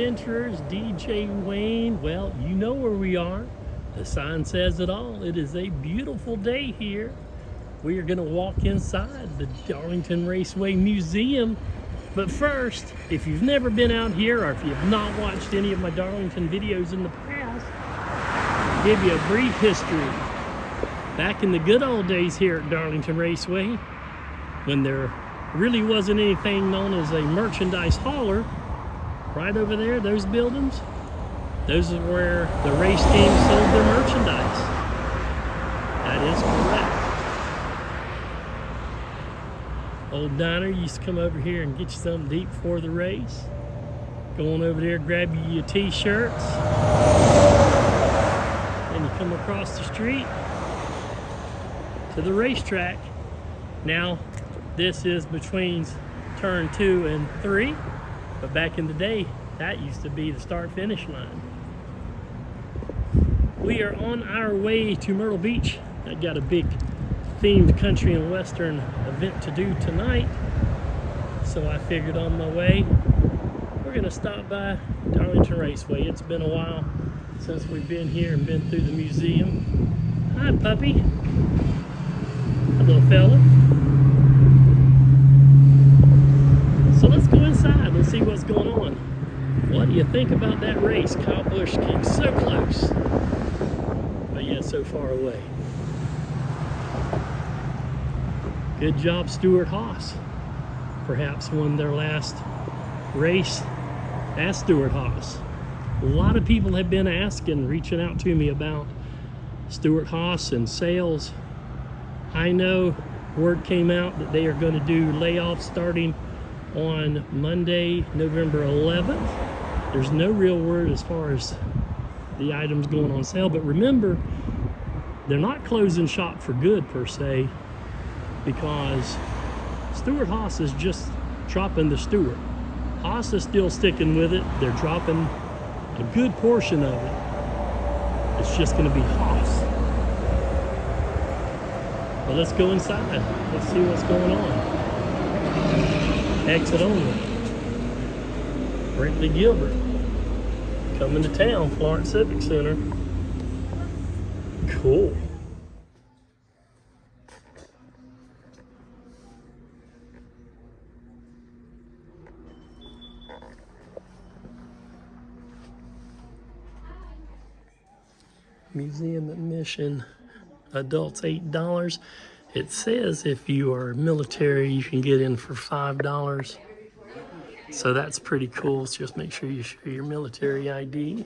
adventurers, DJ Wayne. Well, you know where we are. The sign says it all. It is a beautiful day here. We are going to walk inside the Darlington Raceway Museum. But first, if you've never been out here or if you have not watched any of my Darlington videos in the past, I'll give you a brief history. Back in the good old days here at Darlington Raceway, when there really wasn't anything known as a merchandise hauler, right over there, those buildings, those are where the race teams sold their merchandise. That is correct. Old Diner used to come over here and get you something to eat before the race. Go on over there, grab you your t-shirts. Then you come across the street to the racetrack. Now, this is between turn 2 and 3, but back in the day, that used to be the start-finish line. We are on our way to Myrtle Beach. I got a big themed country and western event to do tonight, so I figured on my way we're gonna stop by Darlington Raceway. It's been a while since we've been here and been through the museum. Hi, puppy. Hi, little fella. So let's go inside. Let's see what's going on. What do you think about that race? Kyle Busch came so close, but yet so far away. Good job, Stuart Haas. Perhaps won their last race as Stuart Haas. A lot of people have been asking, reaching out to me about Stuart Haas and sales. I know word came out that they are going to do layoffs starting on Monday, November 11th. There's no real word as far as the items going on sale, but remember, they're not closing shop for good per se, because Stuart Haas is just dropping the Stuart. Haas is still sticking with it. They're dropping a good portion of it. It's just going to be Haas. But let's go inside. Let's see what's going on. Exit only. Brinkley Gilbert coming to town, Florence Civic Center. Cool. Museum admission, adults $8. It says if you are military, you can get in for $5. So that's pretty cool. So just make sure you show your military ID.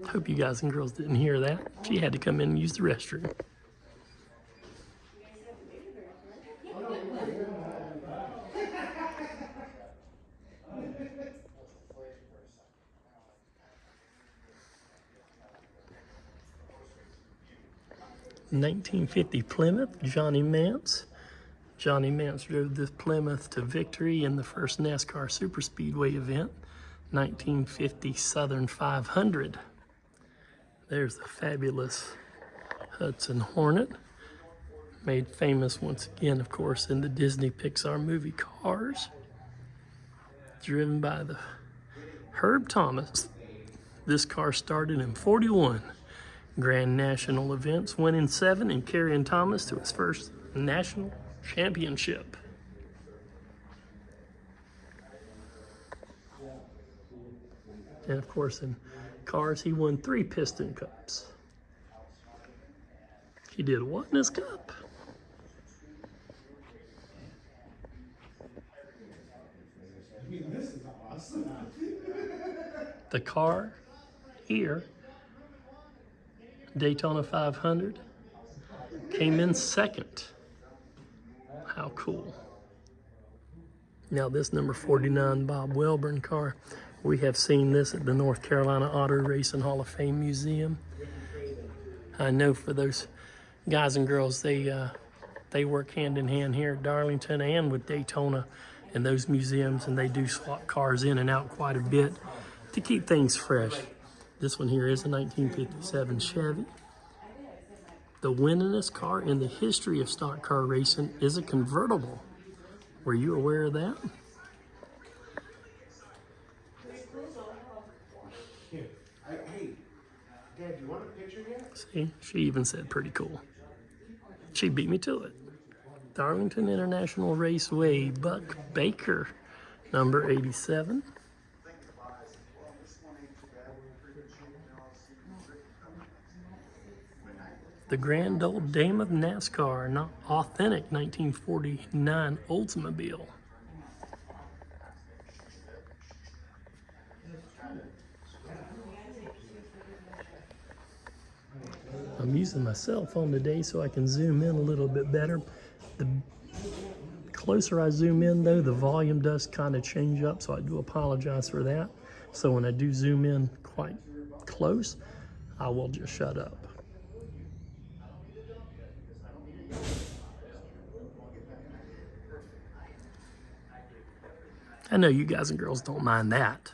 Hope you guys and girls didn't hear that. She had to come in and use the restroom. (1950) Plymouth, Johnny Mance. Johnny Mance drove this Plymouth to victory in the first NASCAR Superspeedway event, 1950 Southern 500. There's the fabulous Hudson Hornet, made famous once again, of course, in the Disney Pixar movie Cars. Driven by the Herb Thomas. This car started in 41 Grand National events, winning 7 and carrying Thomas to his first national championship. And of course, in Cars, he won 3 Piston Cups. He did what in his cup? This is awesome. The car here, Daytona 500, came in second. How cool. Now this number 49 Bob Welborn car, we have seen this at the North Carolina Auto Racing Hall of Fame Museum. I know for those guys and girls, they work hand in hand here at Darlington and with Daytona and those museums, and they do swap cars in and out quite a bit. to keep things fresh. This one here is a 1957 Chevy. The winningest car in the history of stock car racing is a convertible. Were you aware of that? Hey, Dad, do you want a picture yet? See, she even said pretty cool. She beat me to it. Darlington International Raceway, Buck Baker, number 87. The Grand Old Dame of NASCAR, not authentic 1949 Oldsmobile. I'm using my cell phone today so I can zoom in a little bit better. The closer I zoom in though, the volume does kind of change up, so I do apologize for that. So when I do zoom in quite close, I will just shut up. I know you guys and girls don't mind that.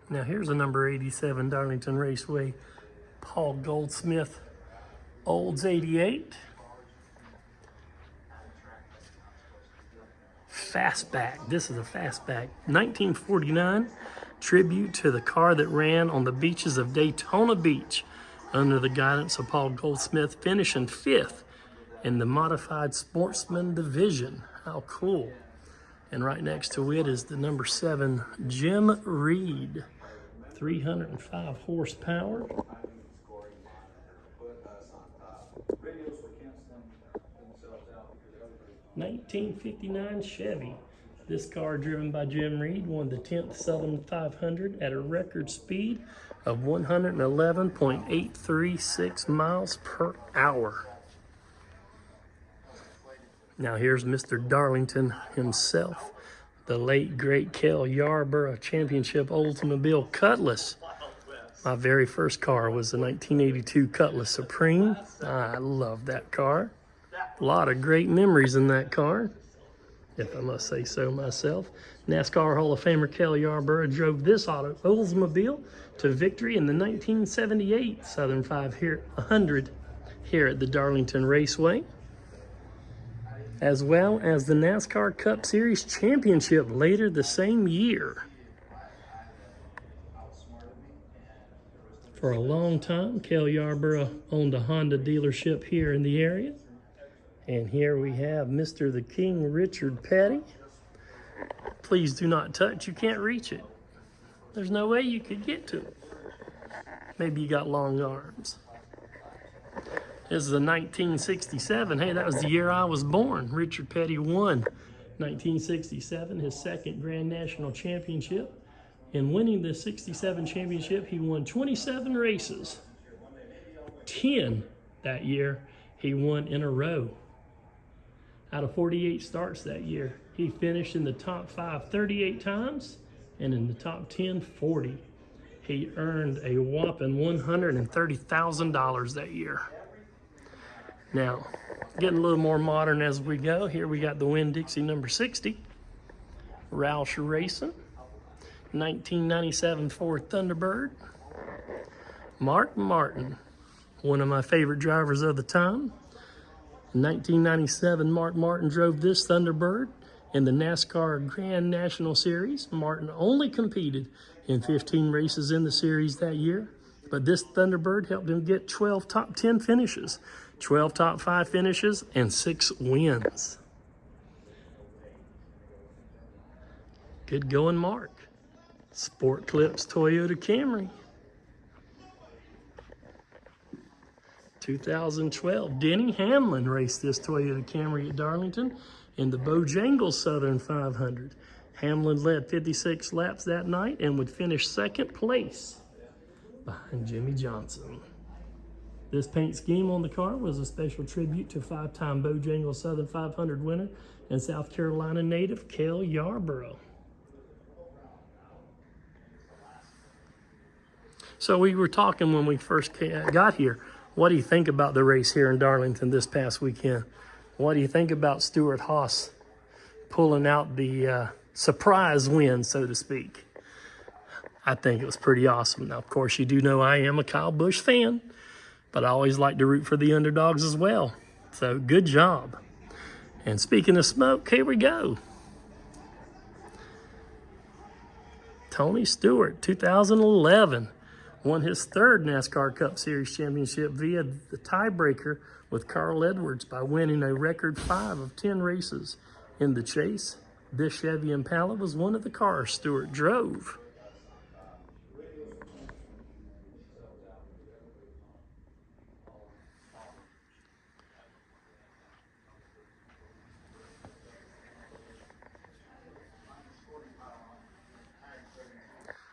Now here's a number 87 Darlington Raceway, Paul Goldsmith, Olds 88. Fastback, this is a fastback. 1949, tribute to the car that ran on the beaches of Daytona Beach under the guidance of Paul Goldsmith, finishing 5th in the modified sportsman division. How cool. And right next to it is the number 7 Jim Reed, 305 horsepower. 1959 Chevy. This car, driven by Jim Reed, won the 10th Southern 500 at a record speed of 111.836 miles per hour. Now here's Mr. Darlington himself, the late great Cale Yarborough Championship Oldsmobile Cutlass. My very first car was the 1982 Cutlass Supreme. I love that car. A lot of great memories in that car, if I must say so myself. NASCAR Hall of Famer Cale Yarborough drove this Oldsmobile to victory in the 1978 Southern 500 here at the Darlington Raceway, as well as the NASCAR Cup Series Championship later the same year. For a long time, Cale Yarborough owned a Honda dealership here in the area. And here we have Mr. the King, Richard Petty. Please do not touch. You can't reach it. There's no way you could get to it. Maybe you got long arms. This is a 1967. Hey, that was the year I was born. Richard Petty won 1967, his second Grand National Championship. In winning the 67 championship, he won 27 races. 10 that year he won in a row. Out of 48 starts that year, he finished in the top 5 38 times and in the top 10 40. He earned a whopping $130,000 that year. Now, getting a little more modern as we go. Here we got the Winn-Dixie number 60, Roush Racing, 1997 Ford Thunderbird. Mark Martin, one of my favorite drivers of the time. In 1997, Mark Martin drove this Thunderbird in the NASCAR Grand National Series. Martin only competed in 15 races in the series that year, but this Thunderbird helped him get 12 top 10 finishes, 12 top 5 finishes, and 6 wins. Good going, Mark. Sport Clips Toyota Camry. 2012, Denny Hamlin raced this Toyota Camry at Darlington in the Bojangles Southern 500. Hamlin led 56 laps that night and would finish second place behind Jimmy Johnson. This paint scheme on the car was a special tribute to 5-time Bojangles Southern 500 winner and South Carolina native Cale Yarborough. So we were talking when we first got here. What do you think about the race here in Darlington this past weekend? What do you think about Stewart-Haas pulling out the surprise win, so to speak? I think it was pretty awesome. Now, of course, you do know I am a Kyle Busch fan, but I always like to root for the underdogs as well. So good job. And speaking of smoke, here we go. Tony Stewart, 2011, won his third NASCAR Cup Series championship via the tiebreaker with Carl Edwards by winning a record 5 of 10 races in the chase. This Chevy Impala was one of the cars Stewart drove.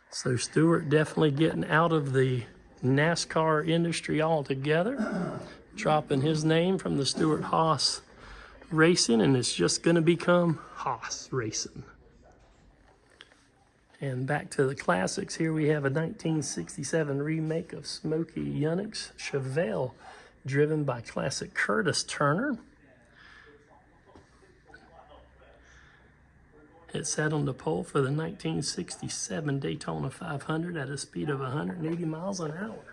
So Stewart definitely getting out of the NASCAR industry altogether, dropping his name from the Stewart-Haas Racing, and it's just going to become Haas Racing. And back to the classics, here we have a 1967 remake of Smokey Yunick's Chevelle, driven by classic Curtis Turner. It sat on the pole for the 1967 Daytona 500 at a speed of 180 miles an hour.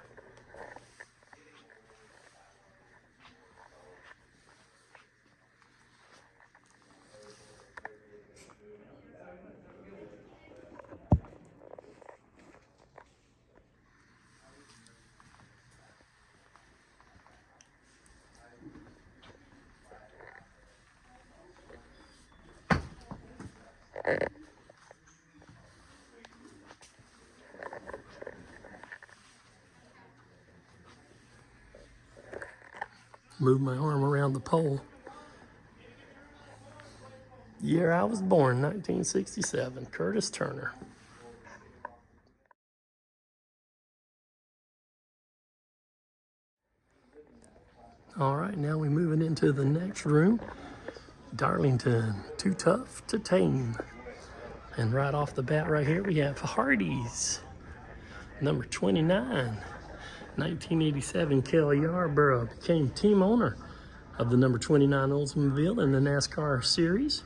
Move my arm around the pole. Year I was born, 1967, Curtis Turner. All right, now we're moving into the next room. Darlington, Too Tough to Tame. And right off the bat right here, we have Hardee's, number 29. 1987, Kel Yarborough became team owner of the number 29 Oldsmobile in the NASCAR Series.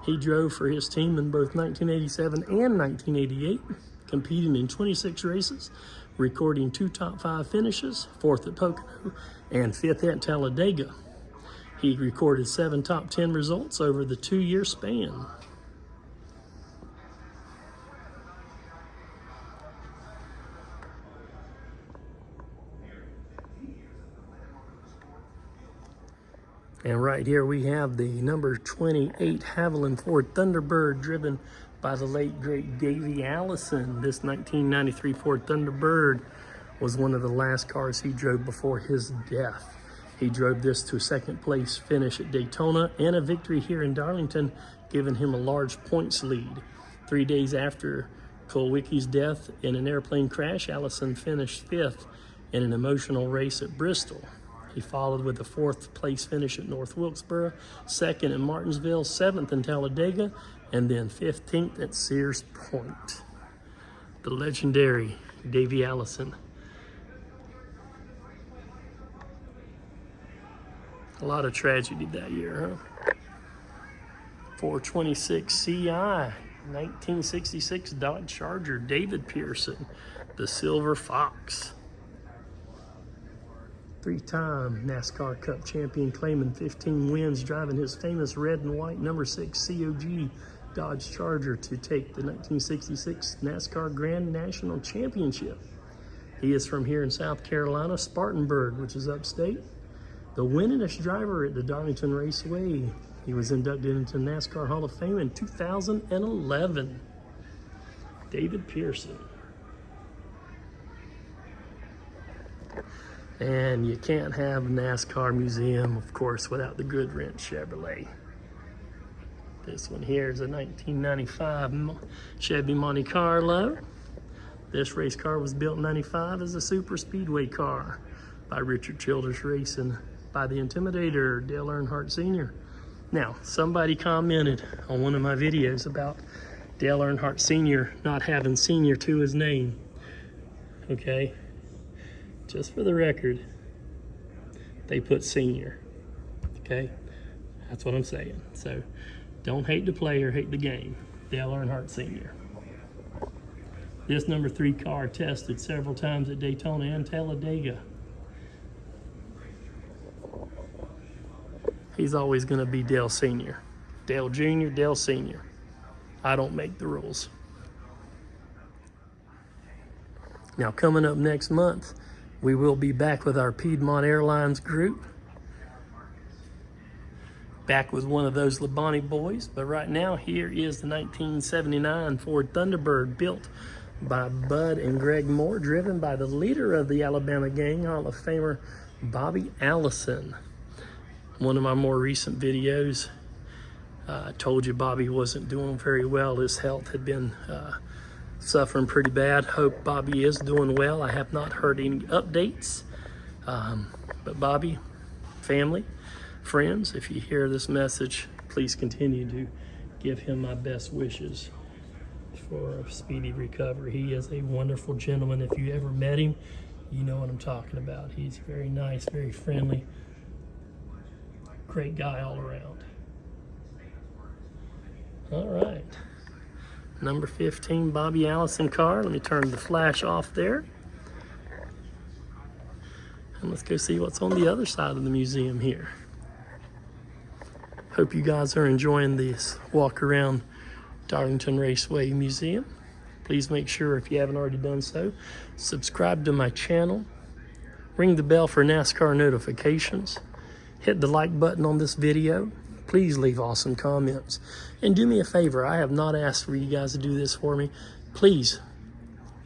He drove for his team in both 1987 and 1988, competing in 26 races, recording 2 top 5 finishes, 4th at Pocono and 5th at Talladega. He recorded 7 top 10 results over the 2-year span. And right here we have the number 28 Haviland Ford Thunderbird, driven by the late great Davey Allison. This 1993 Ford Thunderbird was one of the last cars he drove before his death. He drove this to a 2nd place finish at Daytona and a victory here in Darlington, giving him a large points lead. 3 days after Kulwicki's death in an airplane crash, Allison finished 5th in an emotional race at Bristol. He followed with a 4th place finish at North Wilkesboro, 2nd at Martinsville, 7th in Talladega, and then 15th at Sears Point. The legendary Davey Allison. A lot of tragedy that year, huh? 426 CI, 1966 Dodge Charger, David Pearson, the Silver Fox. 3-time NASCAR Cup champion, claiming 15 wins, driving his famous red and white number 6 COG Dodge Charger to take the 1966 NASCAR Grand National Championship. He is from here in South Carolina, Spartanburg, which is upstate. The winningest driver at the Darlington Raceway. He was inducted into NASCAR Hall of Fame in 2011. David Pearson. And you can't have a NASCAR museum, of course, without the Goodwrench Chevrolet. This one here is a 1995 Chevy Monte Carlo. This race car was built in 95 as a super speedway car by Richard Childress Racing by the Intimidator, Dale Earnhardt Sr. Now, somebody commented on one of my videos about Dale Earnhardt Sr. not having senior to his name. Okay? Just for the record, they put senior, okay? That's what I'm saying. So don't hate the player, hate the game. Dale Earnhardt Sr. This number 3 car tested several times at Daytona and Talladega. He's always going to be Dale Sr. Dale Jr., Dale Sr. I don't make the rules. Now, coming up next month, we will be back with our Piedmont Airlines group. Back with one of those Labonte boys. But right now, here is the 1979 Ford Thunderbird built by Bud and Greg Moore, driven by the leader of the Alabama gang, Hall of Famer Bobby Allison. One of my more recent videos, I told you Bobby wasn't doing very well. His health had been suffering pretty bad. Hope Bobby is doing well. I have not heard any updates. But Bobby, family, friends, if you hear this message, please continue to give him my best wishes for a speedy recovery. He is a wonderful gentleman. If you ever met him, you know what I'm talking about. He's very nice, very friendly, great guy all around. All right. Number 15, Bobby Allison car. Let me turn the flash off there. And let's go see what's on the other side of the museum here. Hope you guys are enjoying this walk around Darlington Raceway Museum. Please make sure, if you haven't already done so, subscribe to my channel. Ring the bell for NASCAR notifications. Hit the like button on this video. Please leave awesome comments. And do me a favor, I have not asked for you guys to do this for me. Please,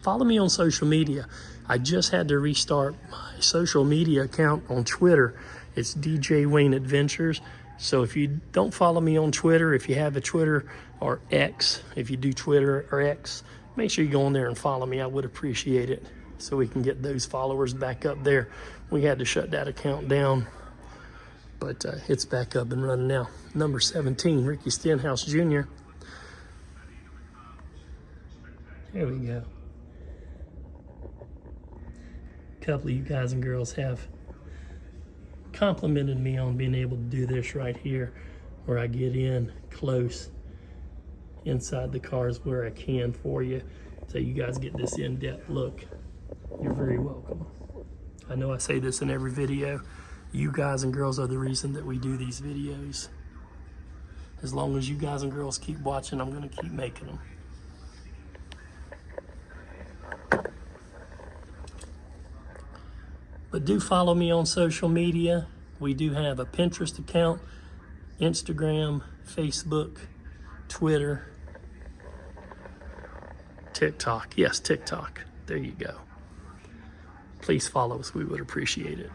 follow me on social media. I just had to restart my social media account on Twitter. It's DJ Wayne Adventures. So if you don't follow me on Twitter, if you have a Twitter or X, if you do Twitter or X, make sure you go on there and follow me. I would appreciate it so we can get those followers back up there. We had to shut that account down, but it's back up and running now. Number 17, Ricky Stenhouse Jr. There we go. A couple of you guys and girls have complimented me on being able to do this right here, where I get in close inside the cars where I can for you, so you guys get this in-depth look. You're very welcome. I know I say this in every video. You guys and girls are the reason that we do these videos. As long as you guys and girls keep watching, I'm going to keep making them. But do follow me on social media. We do have a Pinterest account, Instagram, Facebook, Twitter, TikTok. Yes, TikTok. There you go. Please follow us. We would appreciate it.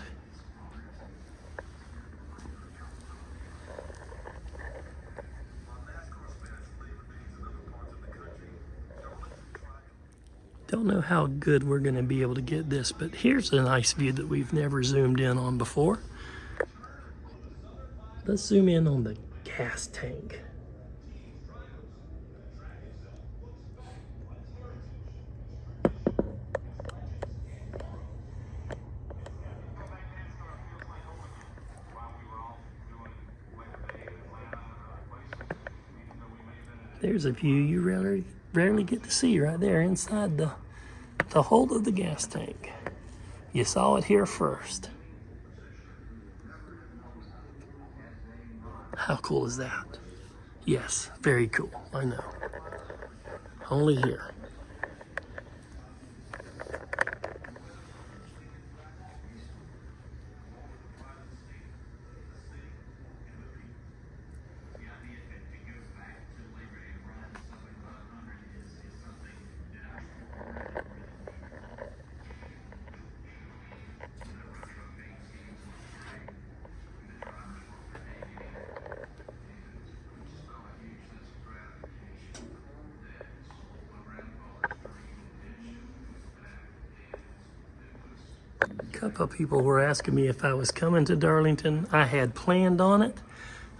Don't know how good we're going to be able to get this, but here's a nice view that we've never zoomed in on before. Let's zoom in on the gas tank. There's a view you rarely get to see right there inside the hold of the gas tank. You saw it here first. How cool is that? Yes, very cool, I know. Only here. A couple of people were asking me if I was coming to Darlington. I had planned on it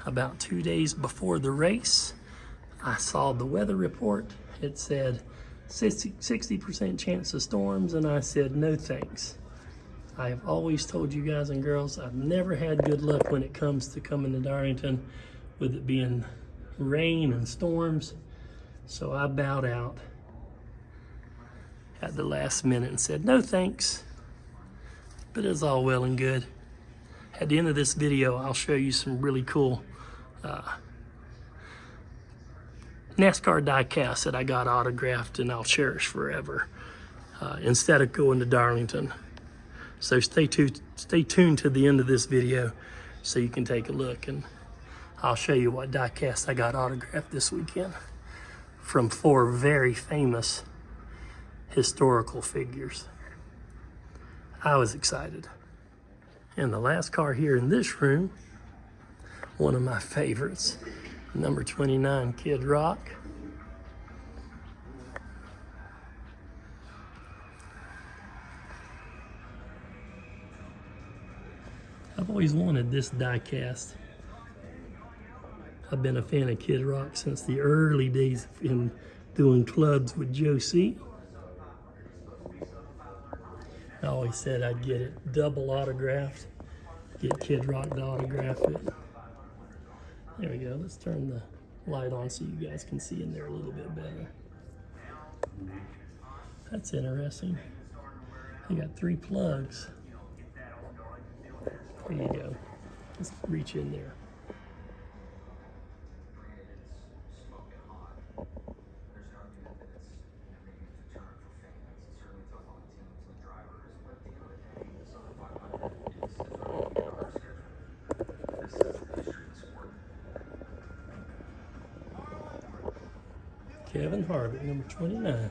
about 2 days before the race. I saw the weather report. It said 60% chance of storms, and I said no thanks. I have always told you guys and girls, I've never had good luck when it comes to coming to Darlington with it being rain and storms. So I bowed out. at the last minute and said, no thanks. But it's all well and good. At the end of this video, I'll show you some really cool NASCAR die-casts that I got autographed and I'll cherish forever instead of going to Darlington. So stay tuned to the end of this video so you can take a look, and I'll show you what die-cast I got autographed this weekend from 4 very famous historical figures. I was excited. And the last car here in this room, one of my favorites, number 29 Kid Rock. I've always wanted this die-cast. I've been a fan of Kid Rock since the early days of him doing clubs with Joe C. I always said I'd get it double autographed, get Kid Rock to autograph it. There we go. Let's turn the light on so you guys can see in there a little bit better. That's interesting. They got 3 plugs. There you go. Let's reach in there. Kevin Harvick, number 29.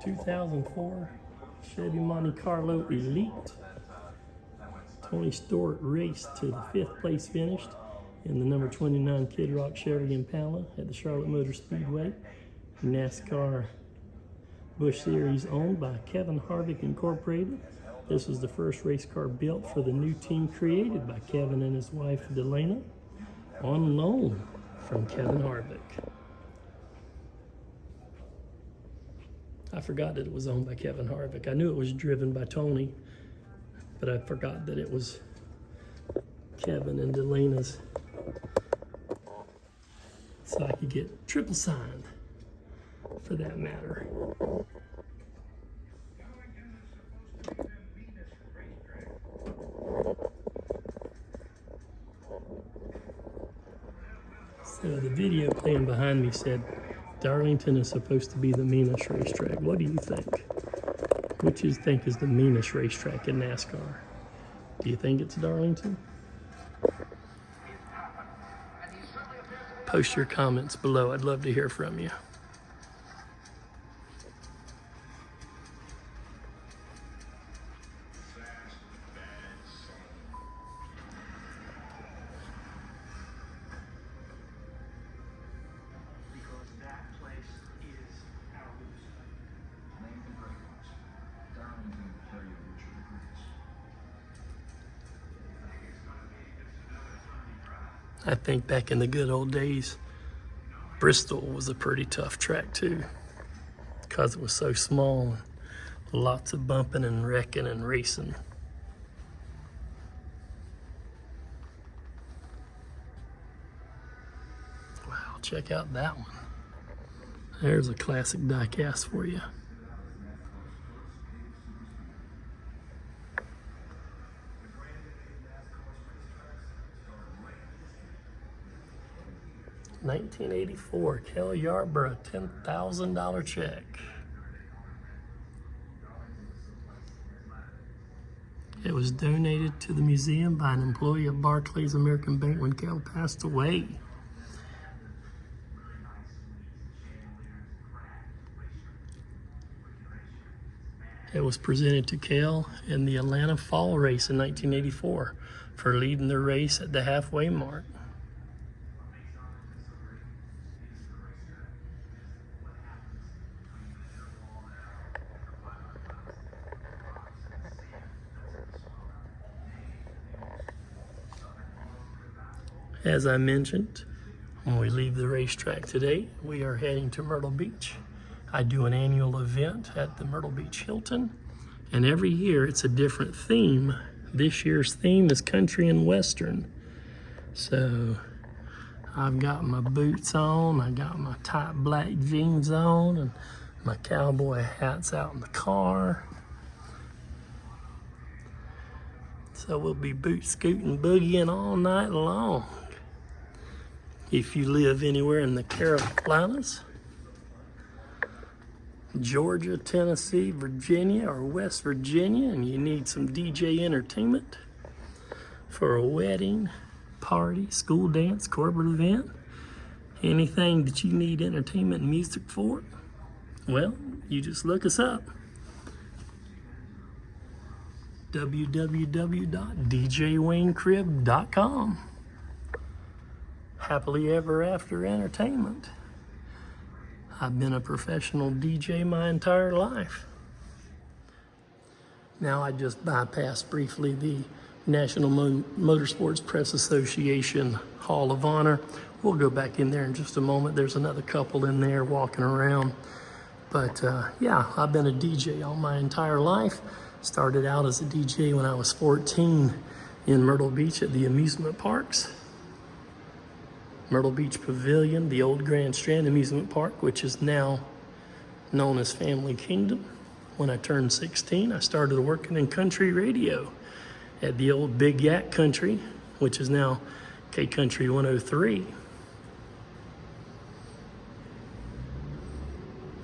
2004 Chevy Monte Carlo Elite. Tony Stewart raced to the 5th place finished in the number 29 Kid Rock Chevy Impala at the Charlotte Motor Speedway. NASCAR Busch Series owned by Kevin Harvick Incorporated. This was the first race car built for the new team created by Kevin and his wife Delana on loan from Kevin Harvick. I forgot that it was owned by Kevin Harvick. I knew it was driven by Tony, but I forgot that it was Kevin and Delana's, so I could get triple signed for that matter. So the video playing behind me said Darlington is supposed to be the meanest racetrack. What do you think? Which do you think is the meanest racetrack in NASCAR? Do you think it's Darlington? Post your comments below. I'd love to hear from you. I think back in the good old days, Bristol was a pretty tough track too, because it was so small, lots of bumping and wrecking and racing. Wow, check out that one. There's a classic die-cast for you. $1984, Kel Yarborough, $10,000 check. It was donated to the museum by an employee of Barclays American Bank when Kel passed away. It was presented to Kel in the Atlanta Fall Race in 1984 for leading the race at the halfway mark. As I mentioned, when we leave the racetrack today, we are heading to Myrtle Beach. I do an annual event at the Myrtle Beach Hilton, and every year it's a different theme. This year's theme is country and western. So I've got my boots on, I got my tight black jeans on, and my cowboy hat's out in the car. So we'll be boot scooting, boogieing all night long. If you live anywhere in the Carolinas, Georgia, Tennessee, Virginia, or West Virginia, and you need some DJ entertainment for a wedding, party, school dance, corporate event, anything that you need entertainment and music for, well, you just look us up. www.djwaynecrib.com. Happily Ever After Entertainment. I've been a professional DJ my entire life. Now I just bypassed briefly the National Motorsports Press Association Hall of Honor. We'll go back in there in just a moment. There's another couple in there walking around. But yeah, I've been a DJ all my entire life. Started out as a DJ when I was 14 in Myrtle Beach at the amusement parks. Myrtle Beach Pavilion, the old Grand Strand Amusement Park, which is now known as Family Kingdom. When I turned 16, I started working in country radio at the old Big Yak Country, which is now K Country 103.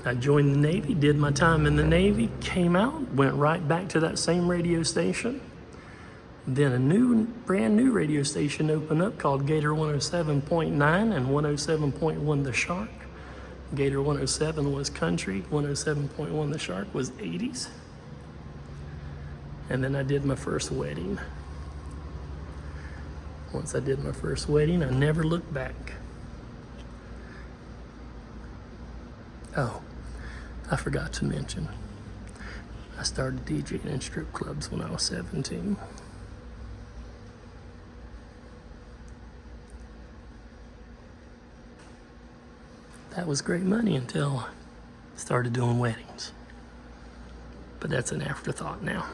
I joined the Navy, did my time in the Navy, came out, went right back to that same radio station. Then a brand new radio station opened up called Gator 107.9 and 107.1 The Shark. Gator 107 was country, 107.1 The Shark was 80s. And then I did my first wedding. Once I did my first wedding, I never looked back. Oh, I forgot to mention, I started DJing in strip clubs when I was 17. That was great money until I started doing weddings. But that's an afterthought now.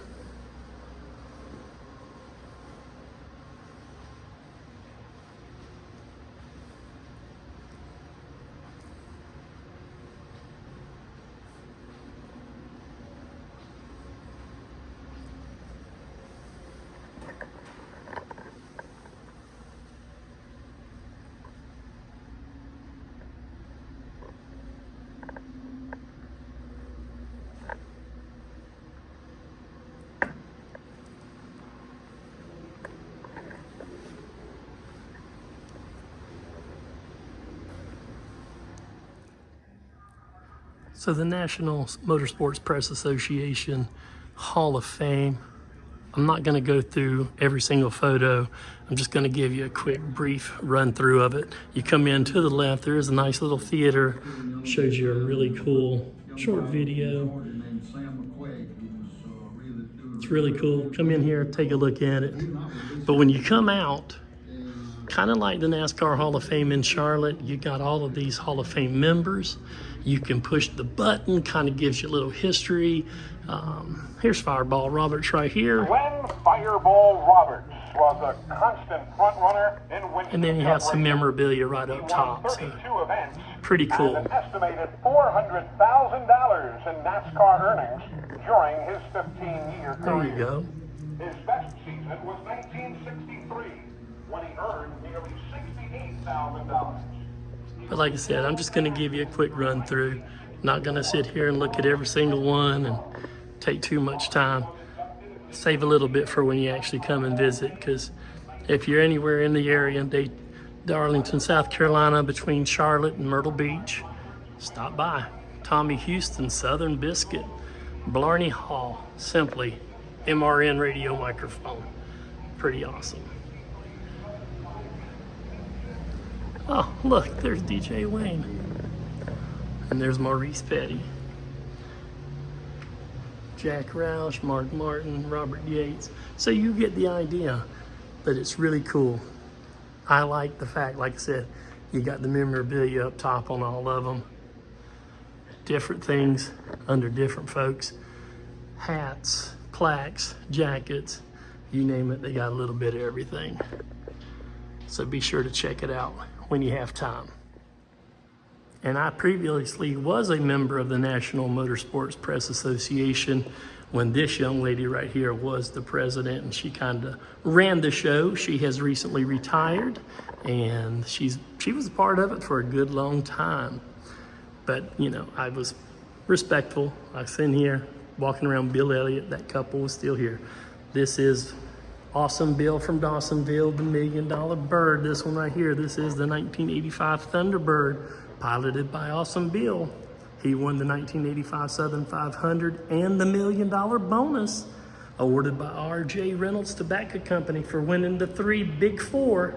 So the National Motorsports Press Association Hall of Fame, I'm not going to go through every single photo. I'm just going to give you a quick brief run through of it. You come in to the left, there is a nice little theater. Shows you a really cool short video. It's really cool. Come in here, take a look at it. But when you come out, kind of like the NASCAR Hall of Fame in Charlotte, you got all of these Hall of Fame members. You can push the button, kind of gives you a little history. Here's Fireball Roberts right here. When Fireball Roberts was a constant front runner in winter. And then you have some memorabilia right up top. So pretty cool. An estimated $400,000 in NASCAR earnings during his 15-year career. There you go. His best season was 1963, when he earned nearly $68,000. But like I said, I'm just going to give you a quick run through. Not going to sit here and look at every single one and take too much time. Save a little bit for when you actually come and visit, because if you're anywhere in the area, Darlington, South Carolina, between Charlotte and Myrtle Beach, stop by. Tommy Houston, Southern Biscuit, Blarney Hall, simply MRN radio microphone. Pretty awesome. Oh, look, there's DJ Wayne. And there's Maurice Petty. Jack Roush, Mark Martin, Robert Yates. So you get the idea, but it's really cool. I like the fact, like I said, you got the memorabilia up top on all of them. Different things under different folks. Hats, plaques, jackets, you name it, they got a little bit of everything. So be sure to check it out when you have time. And I previously was a member of the National Motorsports Press Association when this young lady right here was the president, and she kind of ran the show. She has recently retired, and she was a part of it for a good long time. But, you know, I was respectful. I was in here walking around Bill Elliott. That couple was still here. This is Awesome Bill from Dawsonville, the $1 Million Bird. This one right here, this is the 1985 Thunderbird, piloted by Awesome Bill. He won the 1985 Southern 500 and the $1 Million bonus awarded by R.J. Reynolds Tobacco Company for winning the 3 Big 4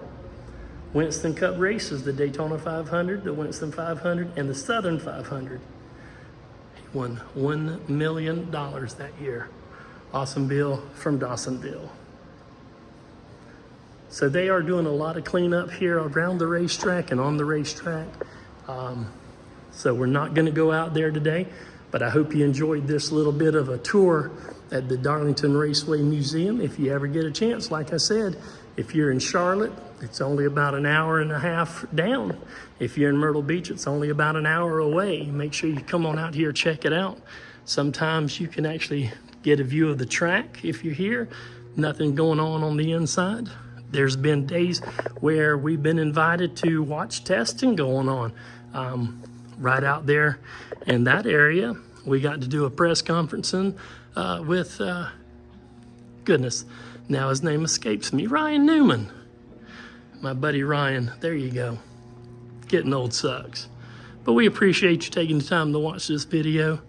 Winston Cup races, the Daytona 500, the Winston 500, and the Southern 500. He won $1 million that year. Awesome Bill from Dawsonville. So they are doing a lot of cleanup here around the racetrack and on the racetrack. So we're not going to go out there today, but I hope you enjoyed this little bit of a tour at the Darlington Raceway Museum. If you ever get a chance, like I said, if you're in Charlotte, it's only about an hour and a half down. If you're in Myrtle Beach, it's only about an hour away. Make sure you come on out here, check it out. Sometimes you can actually get a view of the track if you're here. Nothing going on the inside. There's been days where we've been invited to watch testing going on. Right out there in that area, we got to do a press conference with, goodness, now his name escapes me, Ryan Newman. My buddy Ryan, there you go. Getting old sucks. But we appreciate you taking the time to watch this video.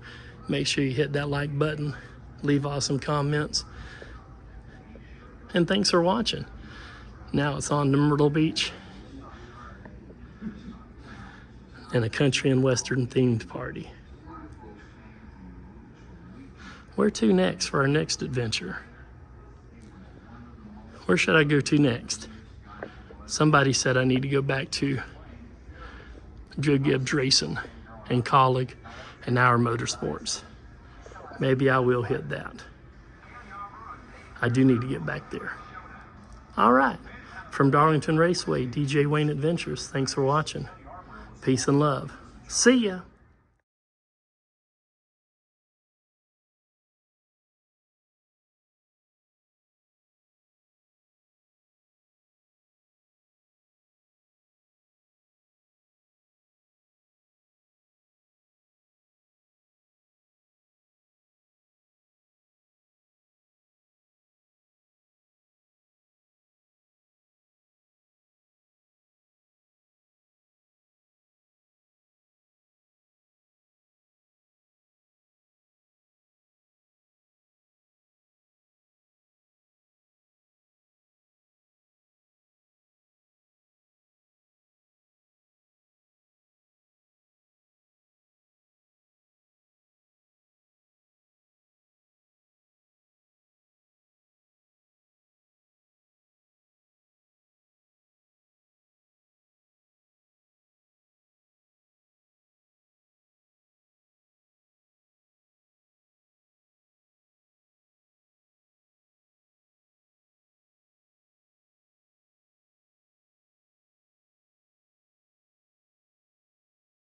Make sure you hit that like button, leave awesome comments, and thanks for watching. Now it's on to Myrtle Beach and a country and western themed party. Where to next for our next adventure? Where should I go to next? Somebody said I need to go back to Joe Gibbs Racing and Colleague and Our Motorsports. Maybe I will hit that. I do need to get back there. All right. From Darlington Raceway, DJ Wayne Adventures, thanks for watching. Peace and love. See ya.